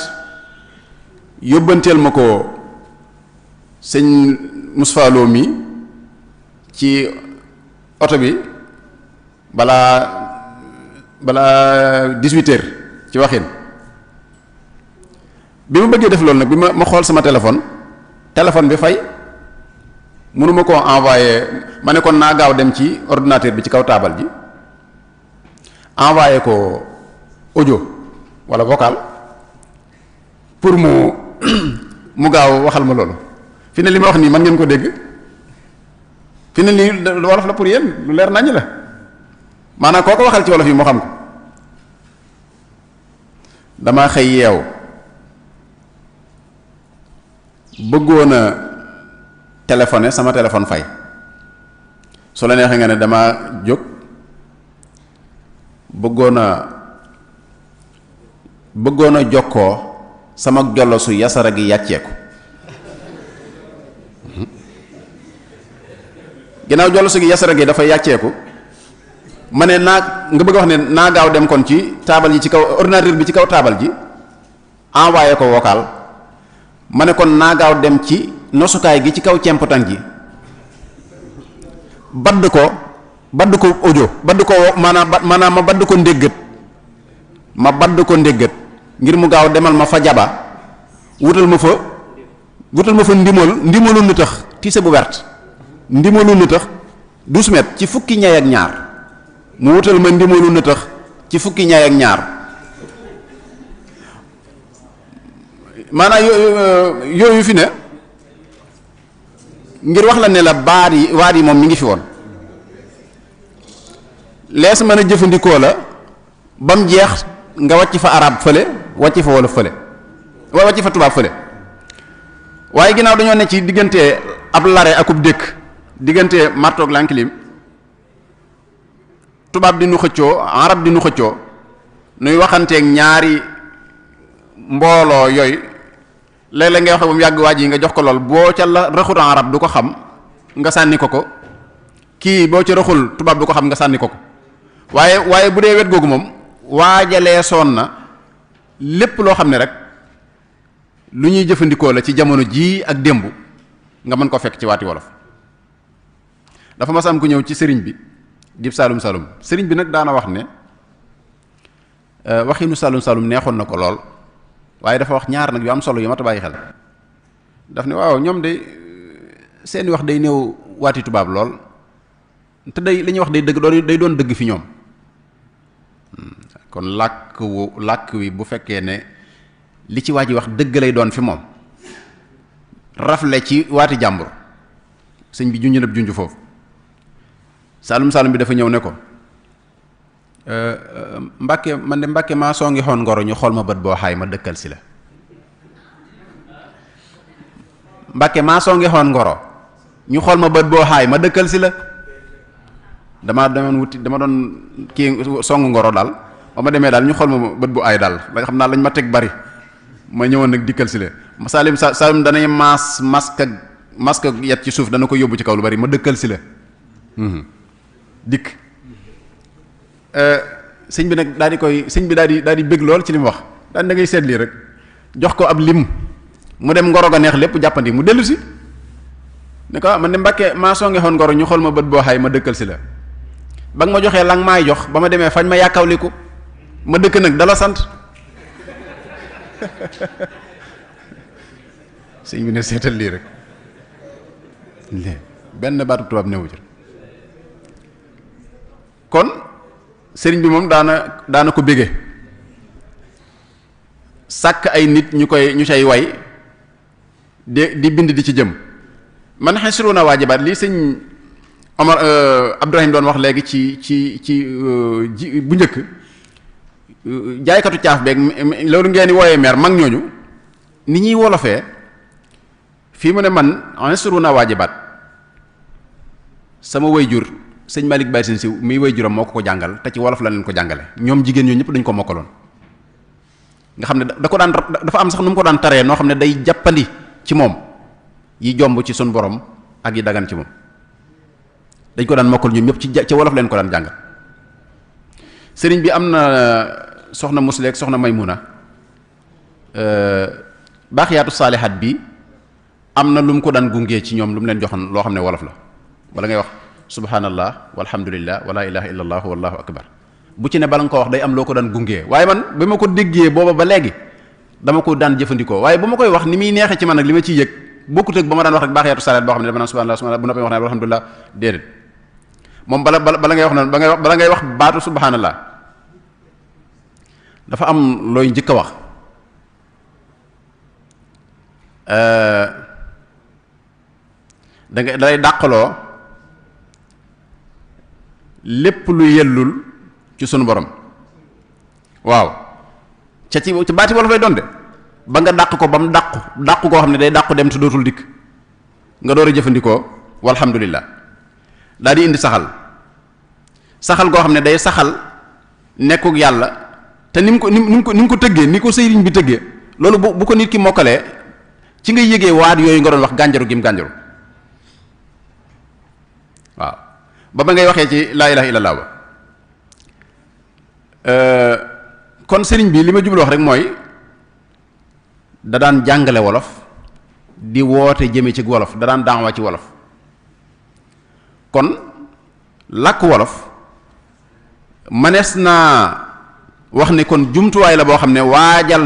yóbbanteel ma ko sëñ Moustapha Lo mi ci oto bi balaa 18 heures ci waxin bi ma bëggee def loolu nag bi ma xool sama téléphone bi fay mënuma koo envoyé ma ne kon naa gaaw dem ci ordinateur bi ci kaw taabal ji envoyé ko audio wala vocal pour mu gaaw waxal ma loolu fi ne li ma wax nii man ngeen ko dégg fi ne lii wolof la pour yéen lu leer naññ la maanaam koo ko waxal ci wolof yi moo xam ko dama xëy yeew bëggoon a téléphoné sama téléphone fay su la neexee nga ne dama jóg bëggoon a jokkoo sama jolosu yasara gi yàcceeku ginnaaw jolosu gi yasara gi dafa yàcceeku ma ne naa nga bëgg a wax ne naa gaaw dem kon ci taabal ji ci kaw ordinateur bi ci kaw taabal ji envoyé ko vocal ma ne kon naa gaaw dem ci nosukaay gi ci kaw cempatang ji badd ko audio badd ko maanaam ma badd ko ndéggat ngir mu gaaw demal ma fa jaba wutal ma fa ndimalu ni tax tiise bu wert ndimalu ni tax 12 mètres ci fukki ñay ak ñaar mu wutal ma ndimalu ni tax ci fukki ñay ak ñaar maanaam yooyu fi ne ngir wax la ne la waat yi moom mi ngi fi woon lees mën a jëfandikoo la ba mu jeex nga wàcc fa arab fële wàcc fa wolof fële wàcc fa tubaab fële waaye ginnaaw dañoo ne ci diggante ab lare akub dëkk diggante martoog lankilim tubaab di nu xëccoo arab di nu xëccoo nuy waxanteeg ñaari mbooloo yooyu léeg-léeg ngay wax ba mu yàgg waaj yi nga jox ko lool boo ca la raxul arab du ko xam nga sànni ko kii boo ca raxul tubaab du ko xam nga sànni ko waaye bu dee wet googu moom waajalee soon na lépp loo xam ne rek lu ñuy jëfandikoo la ci jamono jii ak démb nga mën ko fekk ci waati wolof dafa mas am ku ñëw ci sëriñ bi dib salum sëriñ bi nag daana wax ne waxinu salum neexoon na ko lool waaye dafa wax ñaar nag yu am solo yu ma ta bàyyi xel daf ne waaw ñoom de seeni wax day néew waati tubaab lool te day li ñuy wax day doon dëgg fi ñoom kon làkk wi bu fekkee ne li ci waa ji wax dëgg lay doon fi moom rafle ci waati jàmbur sëñ bi junj foofu salum bi dafa ñëw ne ko Mbàkke man de Mbàkke maa soo ngi xoon ngoro ñu xool ma bët boo xaay ma dëkkal si la Mbàkke maa soo ngi xoon ngoro ñu xool ma bët boo xaay ma dëkkal si la dama doon kii songu ngoro daal ba ma demee daal ñu xool ma bët bu aay daal la xam naa lañ ma teg bari ma ñëwoon nag dikkal si la Salim danay masque yet ci suuf dana ko yóbbu ci kaw lu bari ma dëkkal si la dikk sëñ bi nag daal di bëgg lool ci li mu wax daal da ngay seet lii rek jox ko ab lim mu dem ngoro ga neex lépp jàppandi mu dellu si ne ko man de Mbàkke maa soo ngeexoon ngoro ñu xool ma bët boo xaay ma dëkkal si la ba nga ma joxee lang maay jox ba ma demee fañ ma yàkkawliku ma dëkk nag dala sant sëñ bi ne seetal lii rek benn baatu tubaab newu ci kon sëriñ bi moom daana ko bége sàkk ay nit ñu cay way di bind di ci jëm man xesruna waajibaat lii sëñ Omar Abdourahim doon wax léegi ci bu njëkk jaaykatu caaf beeg loolu ngeen di wooyee meer mag ñooñu ni ñuy wolofee fii mu ne man xesruna waajibaat sama wayjur sëñ Malick Baye si muy wayjuram moo ko jàngal te ci wolof la leen ko jàngale ñoom jigéen ñooñu ñëpp dañ ko mokkaloon nga xam ne dafa am sax nu mu ko daan taree noo xam ne day jàppandi ci moom yi jomb ci sun borom ak yi dagan ci moom dañ ko daan mokkal ñoom ñëpp ci wolof leen ko daan jàngal sëriñ bi am na soxna Musleek soxna Maymuna baaxiyaatu saalihaat bi am na lu mu ko daan gungee ci ñoom lu mu leen joxoon loo xam ne wolof la bala ngay wax subhanallah walhamdulillah wala ilaha illallah wallahu akbar bu ci ne bala nga ko wax day am loo ko daan gungee waaye man ba ma ko déggee booba ba léegi dama ko daan jëfandikoo waaye bu ma koy wax ni muy neexee ci man nag li ma ciy yëg bokkut ak ba ma daan wax rek baaxiyaatu salaat boo xam ne dama naan subhanallah subhanallah bu noppee wax naan alhamdulillah déedéet moom bala ngay wax noonu bala ngay wax baatu subhanallah dafa am looy njëkk a wax dalay dàqaloo lépp lu yellul ci sunu borom waaw ci baati wolof lay doon de ba nga dàq ko ba mu dàqu koo xam ne day dàqu dem te dootul dikk nga door a jëfandikoo walhamdulillah daal di indi saxal goo xam ne day saxal nekkuk yàlla te ni mu ko tëggee ni ko sëriñ bi tëggee loolu bu ko nit ki mokkalee ci nga yëgee waat yooyu nga doon wax gànjaru gim gànjaru waaw ba ngay waxee ci laa ilaha illallah ba kon sëriñ bi li ma jublu wax rek mooy da daan jàngale wolof di woote jëme ci wolof da daan daawa ci wolof kon làkk wolof manees naa wax ne kon jumtuwaay la boo xam ne waajal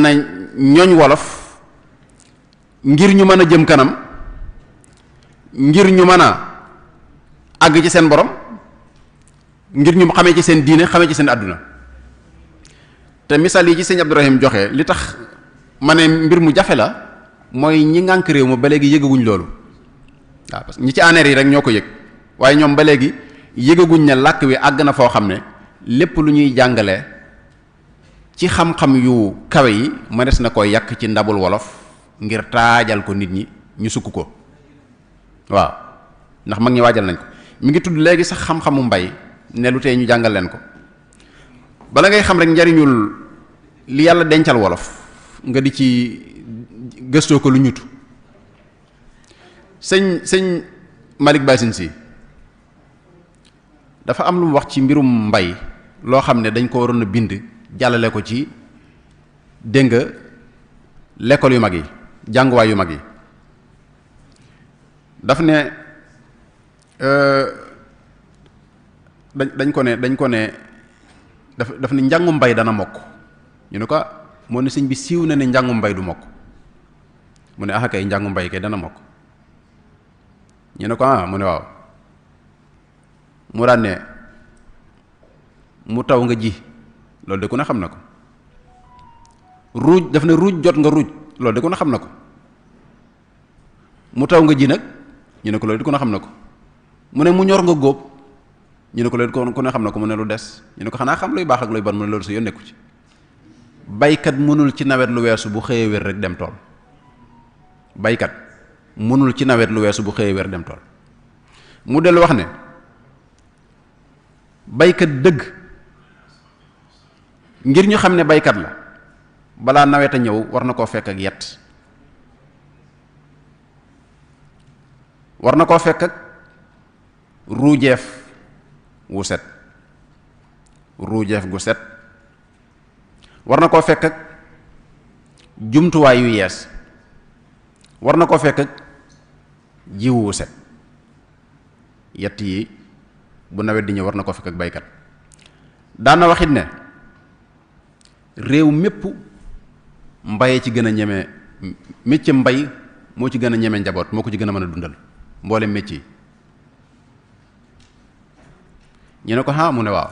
na ñooñ wolof ngir ñu mën a jëm kanam ngir ñu mën a àgg ci seen borom ngir ñu xamee ci seen diine xamee ci seen àdduna te misaal yi ci sëñ Abdourahim joxe li tax ma ne mbir mu jafe la mooy ñi ngànk réew ma ba léegi yëgaguñ loolu waaw parce que ñi ci aneer yi rek ñoo ko yëg waaye ñoom ba léegi yëgaguñ ne làkk wi àgg na foo xam ne lépp lu ñuy jàngale ci xam-xam yu kawe yi mënees na ko yàq ci ndabul wolof ngir taajal ko nit ñi ñu sukk ko waaw ndax mag ñi waajal nañ ko mi ngi tudd léegi sax xam-xamu mbay ne lu tee ñu jàngal leen ko bala ngay xam rek njariñul li yàlla dencal wolof nga di ci gëstoo ko lu ñutu sëñ Malick Bassine Sy dafa am lu mu wax ci mbirum mbay loo xam ne dañ ko waroon a bind jàllale ko ci dégg nga l'école yu mag yi jànguwaay yu mag yi daf ne dañ ko ne daf ne njàngum mbay dana mokk ñu ne ko moo ne sëñ bi siiw na ne njàngum mbay du mokk mu ne kay njàngum mbay kay dana mokk ñu ne ko mu ne waaw mu daan ne mu taw nga ji loolu de ku ne xam na ko ruuj daf ne ruuj jot nga ruuj loolu de ku ne xam na ko mu taw nga ji nag ñu ne ko loolu de ku ne xam na ko mu ne mu ñor nga góob ñu ne ko loolu ku ne xam na ko mu ne lu des ñu ne ko xanaa xam luy baax ak luy bon mu ne loolu sa yoon nekku ci baykat mënul ci nawet lu weesu bu xëyee wér rek dem tool baykat mënul ci nawet lu weesu bu xëyee wér dem tool mu dellu wax ne baykat dëgg ngir ñu xam ne baykat la balaa nawet a ñëw war na koo fekk ak yet war na koo fekk ak ruujeef wu set ruujeef gu set war na koo fekk ak jumtuwaay yu yees war na koo fekk ak jiw wu set yett yi bu nawet di ñëw war na koo fekk ak baykat daana waxit ne réew mépp mbayee ci gën a ñeme métier mbay moo ci gën a ñeme njaboot moo ko ci gën a mën a dundal mboole métier yi ñu ne ko mu ne waaw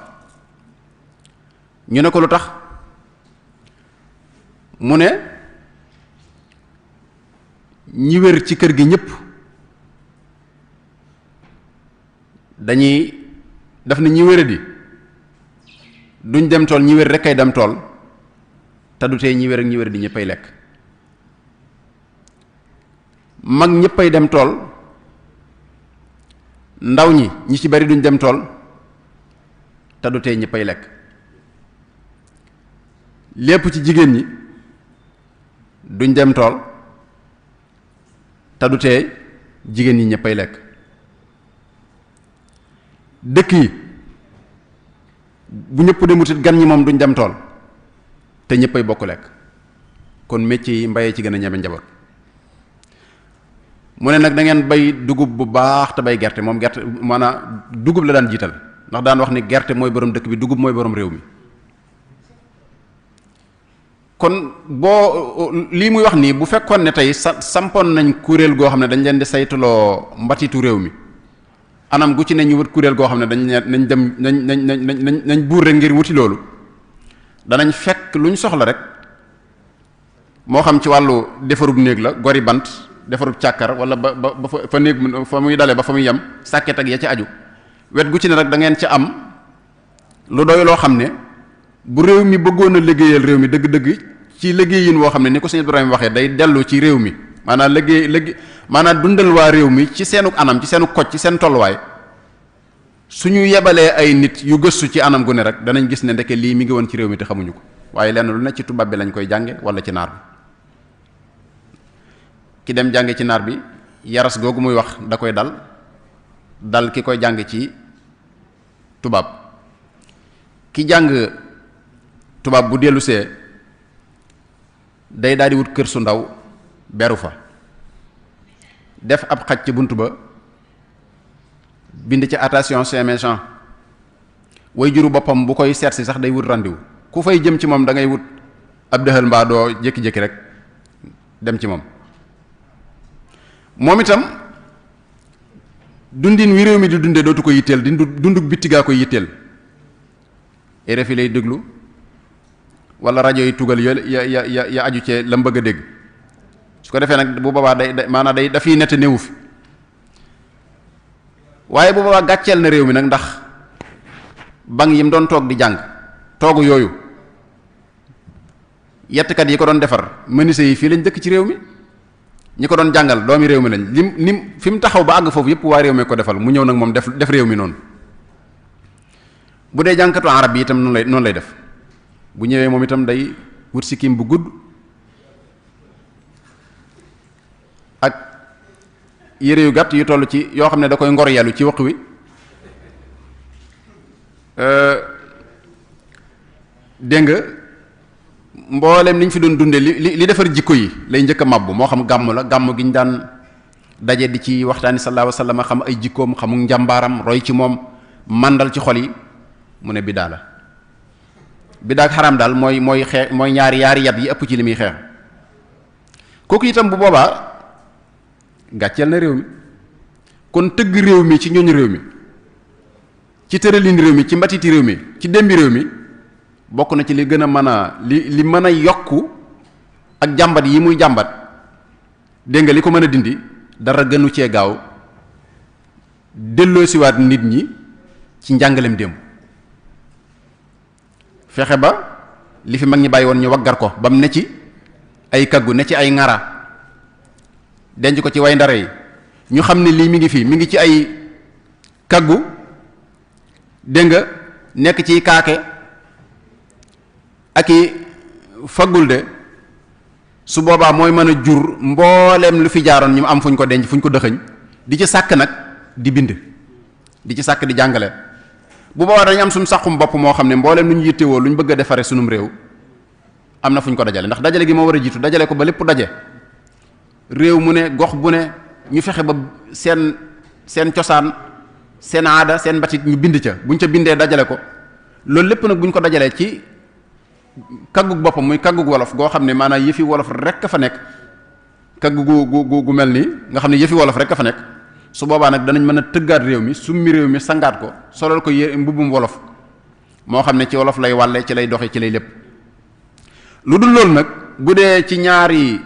ñu ne ko lu tax mu ne ñi wér ci kër gi ñëpp dañuy daf ne ñi wéradi duñ dem tool ñi wér rek kay dem tool te du tee ñi wér ak ñi wéradi ñëppay lekk mag ñëppay dem tool ndaw ñi ci bari duñ dem tool te du tee ñëppay lekk lépp ci jigéen ñi duñ dem tool te du tee jigéen ñi ñëppay lekk dëkk yi bu ñëpp demutit gan ñi moom duñ dem tool te ñëppay bokk lekk kon métier yi mbayee ci gën a ñeme njaboot mu ne nag da ngeen bay dugub bu baax te bay gerte. moom gerte maanaam dugub la daan jiital ndax daan wax ni gerte mooy borom dëkk bi, dugub mooy borom réew mi. kon boo lii muy wax nii bu fekkoon ne tey sampoon nañ kuréel goo xam ne dañ leen di saytuloo mbatitu réew mi, anam gu ci ne ñu wut kuréel goo xam ne nañ dem nañ buur rek ngir wuti loolu, danañ fekk lu ñu soxla rek, moo xam ci wàllu defarub néeg la, gori bant, defarub càkkar, wala ba fa néeg fa muy dale ba fa muy yem, sàkket ak ya ci aju, wet gu ci ne rek da ngeen ca am lu doy loo xam ne bu réew mi bëggoon a liggéeyal réew mi dëgg-dëgg ci liggéeyin woo xam ne ni ko sëñ Ibrahima waxee day dellu ci réew mi, maanaam maanaam dundal waa réew mi ci seenu anam, ci seenu koj, ci seen tolluwaay. suñu yebalee ay nit yu gëstu ci anam gu ne rek danañ gis ne ndeke lii mi ngi woon ci réew mi te xamuñu ko, waaye lenn lu ne ci tubaab bi lañ koy jànge wala ci naar bi. ki dem jànge ci naar bi yaras googu muy wax da koy dal ki koy jàng ci tubaab. ki jàng tubaab bu dellusee day daal di wut kër su ndaw beru fa, def ab xaj ci bunt ba, bind ci attention c'est méchant. way juru boppam bu koy seet si sax day wut rendez-vous, ku fay jëm ci moom da ngay wut ab dëxal mbaa doo jékki-jékki rek dem ci moom. moom itam dundin wi réew mi di dunde dootu ko yitteel, di dunduk bitti gaa koy yitteel. RFI lay déglu wala rajo yi tugal ya aju cee la mu bëgg a dégg. su ko defee nag bu boobaa maanaam dafiy nett néewu fi, waaye bu boobaa gàcceel na réew mi nag, ndax bang yi mu doon toog di jàng, toogu yooyu yettkat yi ko doon defar, menuisier yi fii lañ dëkk ci réew mi, ñi ko doon jàngal doomi réew mi lañ. lim fi mu taxaw ba àgg foofu yëpp waa réew mi ko defal, mu ñëw nag moom def réew mi noonu. bu dee jànkatu arab yi itam noonu lay def, bu ñëwee moom itam day wut sikkim bu gudd ak yére yu gàtt yu toll ci yoo xam ne da koy ngor yàllu ci waq wi, dégg nga mboolem niñ fi doon dunde li defar jikko yi lay njëkk a mabbu. moo xam gàmm la, gàmm gi ñu daan daje di ci waxtaani sallallahu alayhi wa sallam, xam ay jikkoom, xamu njàmbaaram, roy ci moom, màndal ci xol yi, mu ne biddaa la. biddaa ak xaram daal mooy ñaari yat yi ëpp ci li muy xeex. kooku itam bu boobaa gàcceel na réew mi. kon tëgg réew mi ci ñooñu réew mi, ci tëralin réew mi, ci mbatiti réew mi, ci démbi réew mi, bokk na ci li gën a mën a li mën a yokku ak jàmbat yi muy jàmbat, dégg nga li ko mën a dindi, dara gënu cee gaaw delloosiwaat nit ñi ci njàngaleem démb. fexe ba li fi mag ñi bàyyi woon ñu waggar ko ba mu ne ci ay kaggu, ne ci ay ŋara, denc ko ci way ndare yi, ñu xam ne lii mi ngi fii, mi ngi ci ay kaggu, dégg nga nekk ciy kaake ak i faggul de. su boobaa mooy mën a jur mbooleem lu fi jaaroon ñu am fuñ ko denc, fuñ ko dëxëñ, di ci sàkk nag di bind, di ci sàkk di jàngale. bu boobaa dañu am suñu sàqum bopp moo xam ne mbooleem lu ñu yittewoo lu ñu bëgg a defare sunum réew am na fu ñu ko dajale. ndax dajale gi moo war a jiitu, dajale ko ba lépp daje, réew mu ne, gox bu ne, ñu fexe ba seen cosaan, seen aada, seen mbatit ñu bind ca. buñ ca bindee dajale ko, loolu lépp nag buñ ko dajalee ci kaggug boppam, muy kaggug wolof goo xam ne maanaam yëfi wolof rek a fa nekk, kaggu gu mel nii nga xam ne yëfi wolof rek a fa nekk. su boobaa nag danañ mën a tëggaat réew mi, summi réew mi, sangaat ko, solal ko mbubbum wolof moo xam ne ci wolof lay wàlle, ci lay doxe, ci lay lépp. lu dul loolu nag bu dee ci ñaari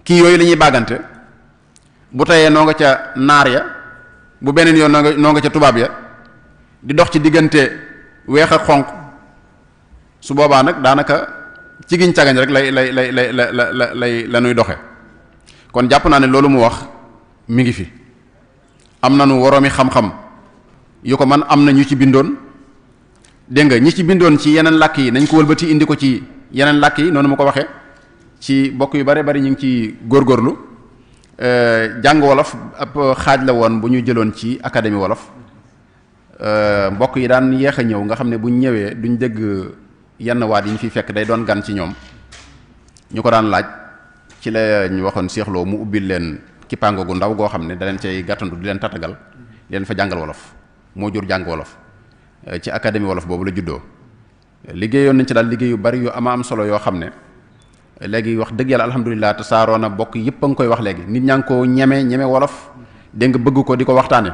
kii yooyu la ñuy bàggante, bu teyee noo nga ca naar ya, bu beneen yoon noo nga ca tubaab ya, di dox ci diggante weex ak xonq. su boobaa nag daanaka ci giñ cagañ rek la nuy doxe. kon jàpp naa ne loolu mu wax mi ngi fi. am na nu woroomi xam-xam yu ko man, am na ñu ci bindoon, dégg nga ñi ci bindoon ci yeneen làkk yi nañ ko wëlbati indi ko ci yeneen làkk yi, noonu ma ko waxee, ci bokk yu bare bari ñu ngi ci góorgóorlu. jàng wolof ab xaaj la woon bu ñu jëloon ci académie wolof. mbokk yi daan yéex a ñëw nga xam ne buñ ñëwee duñ dégg yenn waat yi ñu fi fekk, day doon gan ci ñoom, ñu ko daan laaj ci la ñu waxoon Cheikh Lo mu ubbil leen kippaango gu ndaw goo xam ne da leen cay gàttandu di leen tatagal di leen fa jàngal wolof moo jur jàng wolof ci académie wolof boobu la juddoo. liggéeyoon nañ ci daal liggéey yu bari yu ama am solo yoo xam ne léegi wax dëgg yàlla alhamdulilah te saaroo na bokk yëpp a nga koy wax léegi nit ñaa ngi ko ñeme wolof dégg nga bëgg ko di ko waxtaane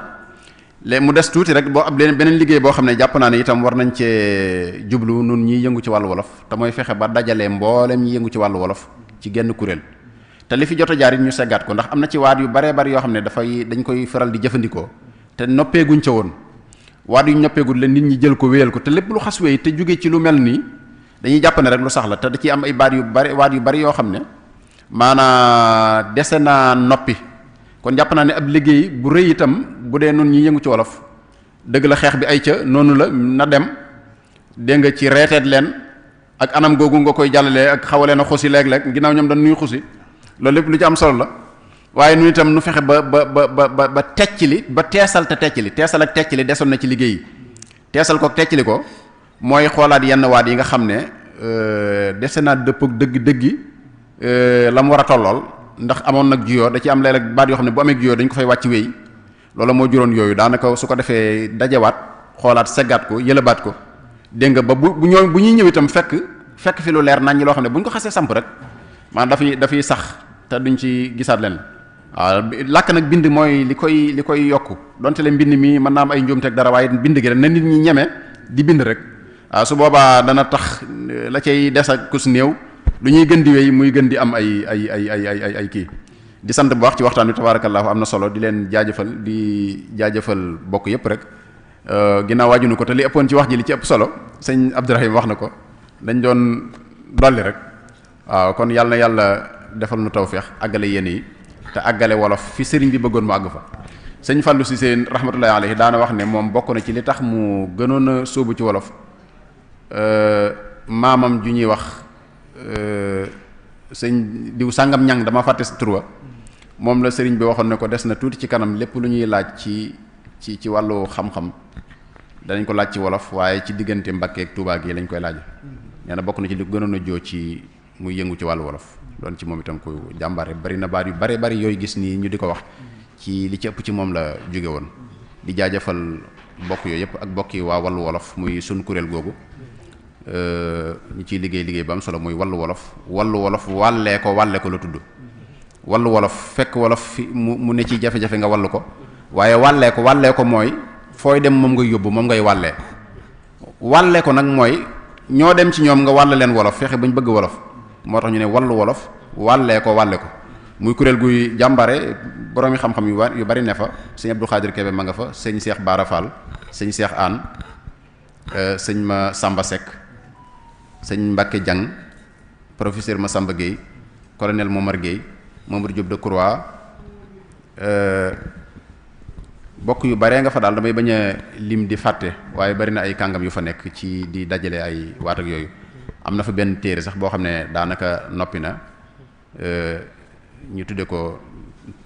léegi mu des tuuti rek boo ab beneen liggéey boo xam ne jàpp naa ne itam war nañ cee jublu nun ñiy yëngu ci wàllu wolof te mooy fexe ba dajalee mboolem ñi yëngu ci wàllu wolof ci genn kuréel te li fi jot a jaar it ñu seggaat ko ndax am na ci waat yu baree bari yoo xam ne dañ koy faral di jëfandikoo te noppeeguñ ca woon waat yu noppeegul la nit ñi jël ko wéyal ko te lépp lu xas wéy te jóge ci lu mel nii dañuy jàpp ne rek lu sax la te da ciy am ay waat yu bari yoo xam ne maanaa dese naa noppi kon jàpp naa ne ab liggéey bu rëy itam bu dee noonu ñi yëngu ci wolof dëgg la xeex bi ay ca noonu la na dem dégg nga ci reeteet leen ak anam googu nga koy jàllalee ak xawaleen a xusi léeg-léeg ginnaaw ñoom dañ nuy xusi loolu lépp lu ci am solo la waaye nu itam nu fexe ba tecc li ba teesal te tecc li teesal ak tecc li desoon na ci liggéey yi teesal ko ak tecc li ko mooy xoolaat yenn waat yi nga xam ne dese naa dëpp ak dëgg-dëggi la mu war a tollool ndax amoon nag juyoo da ci am léeg-léeg baat yoo xam ne bu amee juyoo dañ ko fay wàcc wéy loolu moo juróon yooyu daanaka su ko defee dajewaat xoolaat seggaat ko yëlëbaat ko dégg nga ba bu ñuy ñëw itam fekk fi lu leer nañ ñi loo xam ne bu ñu ko xasee samp rek maanaam dafay sax te duñ ci gisaat leen waaw làkk nag bind mooy li koy yokku donte le mbind mi mën naa am ay njuumteeg dara waaye bind gi rek na nit ñi ñeme di bind rek waaw su boobaa dana tax la cay des ak kus néew lu ñuy gën di wéy muy gën di am ay kii di sant bu baax ci waxtaan wi tabaarakallaahu am na solo di leen jaajëfal bokk yëpp rek ginnaaw waajunu ko te li ëppoon ci wax ji li ci ëpp solo sëñ Abdourahim wax na ko dañ doon dolli rek waaw kon yàlla na yàlla defal nu tawfeex àggale yéen yi te àggale wolof fi sëriñ bi bëggoon mu àgg fa sëñ Fallou Cissé rahmatullahi alayhi daana wax ne moom bokk na ci li tax mu gënoon a sóobu ci wolof maamam ju ñuy wax sëñ diw sàngam ñang dama fàtte si turwa moom la sëriñ bi waxoon ne ko des na tuuti ci kanam lépp lu ñuy laaj ci wàllu xam-xam danañ ko laaj ci wolof waaye ci diggante Mbàkke ak Tuubaa gi lañ koy laaj nee na bokk na ci li gënoon a joo ci muy yëngu ci wàllu wolof doon ci moom itam ko jàmbaare bari na baat yu bari yooyu gis nii ñu di ko wax ci li ci ëpp ci moom la jóge woon di jaajëfal bokk yooyu yëpp ak bokk yi waa wàllu wolof muy sun kuréel googu ñu ciy liggéey ba am solo muy wàllu wolof wàllee ko la tudd wàllu wolof fekk wolof fi mu ne ci jafe-jafe nga wàllu ko waaye wàllee ko mooy fooy dem moom ngay yóbbu moom ngay wàllee ko nag mooy ñoo dem ci ñoom nga wàll leen wolof fexe bañ bëgg wolof moo tax ñu ne wàllu wolof wàlle ko muy kuréel guy jàmbare boroomi xam-xam yu bari ne fa sëñ Abdou Khadir Kébé ma nga fa sëñ Cheikh Bara Fall sëñ Cheikh Anne sëñ ma Samba Seck sëñ Mbacke Diang professeur ma Samba Gueye colonel Momar Gueye Mamadou Diop Decroix bokk yu baree nga fa daal damay bañ a lim di fàtte waaye bari na ay kàngam yu fa nekk ci di dajale ay waat ak yooyu am na fa benn téere sax boo xam ne daanaka noppi na ñu tudde ko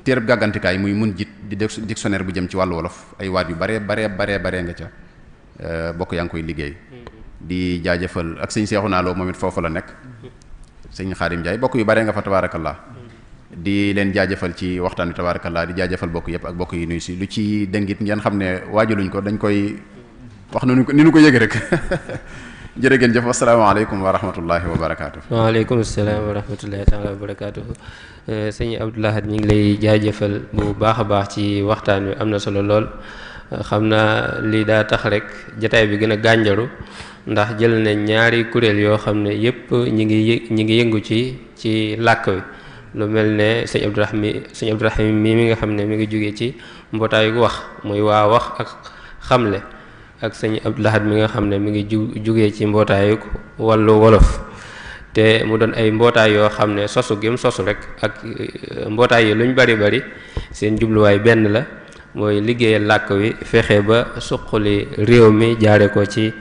téereb gàggantikaay muy mun jit di dictionnaire bu jëm ci wàllu wolof ay waat yu baree nga ca bokk yaa ngi koy liggéey di jaajëfal ak sëñ Seexuna Lo moom it foofu la nekk sëñ Xaadim Njaay bokk yu baree nga fa tabaarakallah di leen jaajëfal ci waxtaan wi tabaarakallah di jaajëfal bokk yëpp ak bokk yi nuyu si lu ci dëngit ngeen xam ne waajaluñ ko dañ koy wax ni nu ko yëge rek jërë ngeen jëf asalaamaaleykum wa rahmatullahi wa barakaatu. waaleykum salaam wa rahmatullahi taala wa barakaatu. sëñ Abdou Lahad ñu ngi lay jaajëfal bu baax a baax ci waxtaan wi am na solo lool xam naa lii daa tax rek jataay bi gën a gànjaru ndax jël nañ ñaari kuréel yoo xam ne yëpp ñi ngi yëngu ci làkk wi lu mel ne sëñ Abdourahim mi nga xam ne mi ngi jógee ci mbootaayu wax muy waa wax ak xamle ak sëñ Abdou Lahad mi nga xam ne mi ngi jógee ci mbootaayu wàllu wolof te mu doon ay mbootaay yoo xam ne sosu rek ak mbootaay yi luñ bari seen jubluwaay benn la mooy liggéeyal làkk wi fexe ba suqali réew mi jaare ko ci